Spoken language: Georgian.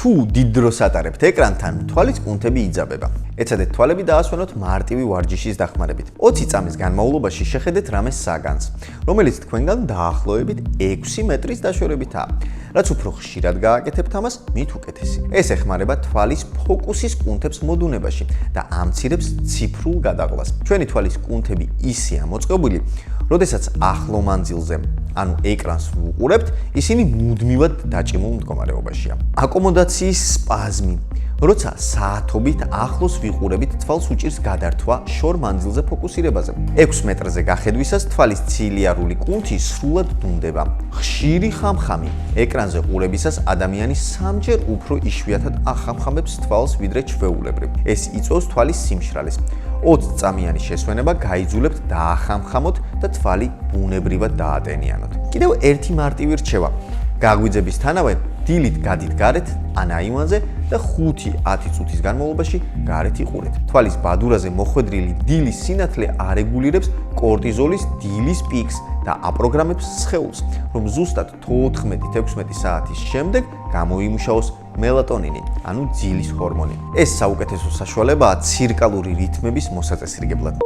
თუ დიდ დროს ატარებთ ეკრანთან, თვალის კუნთები იძაბება. ეცადეთ თვალები დაასვენოთ მარტივი ვარჯიშის დახმარებით. 20 წამის განმავლობაში შეხედეთ რამე საგანს, რომელიც თქვენგან დაახლოებით 6 მეტრის დაშვერებითაა. რაც უფრო ხშირად გააკეთებთ ამას, მით უკეთესი. ეს ეხმარება თვალის ფოკუსის კუნთებს მოდუნებაში და ამცირებს ციფრულ გადაყლას. ჩვენი თვალის კუნთები ისეა მოწყობილი, როდესაც ახლო მანძილზე, ანუ ეკრანს ვუყურებთ, ისინი მუდმივად დაჭიმულ მდგომარეობაშია. აკომოდაციის სპაზმი. როცა საათობით ახლოს ვიყურებით, თვალს უჭირს გადართვა შორ მანძილზე ფოკუსირებაზე. 6 მეტრზე გახედვისას თვალის ცილიარული კუნთი სრულად დუნდება. ხშირი ხამხამი. ეკრანზე ყურებისას ადამიანი 3-ჯერ უფრო იშვიათად ახამხამებს თვალს, ვიდრე ჩვეულებრივ. ეს იწვევს თვალის სიმშრალეს. 20 წამიანი შესვენება გაიძულებთ დაახამხამოთ და თვალი ბუნებრივად დაატენიანოთ. კიდევ ერთი მარტივი რჩევა. გაგვიძებისთანავე დილით გადით გარეთ ან აივანზე და 5-10 წუთის განმავლობაში გარეთ იყურეთ. თვალის ბადურაზე მოხვედრილი დილის სინათლე არეგულირებს კორტიზოლის დილის პიკს და აპროგრამებს სხეულს, რომ ზუსტად 14-16 საათის შემდეგ გამოიმუშაოს მელატონინი, ანუ ძილის ჰორმონი. ეს საუკეთესო საშუალებაა ცირკალური რითმების მოსაწესრიგებლად.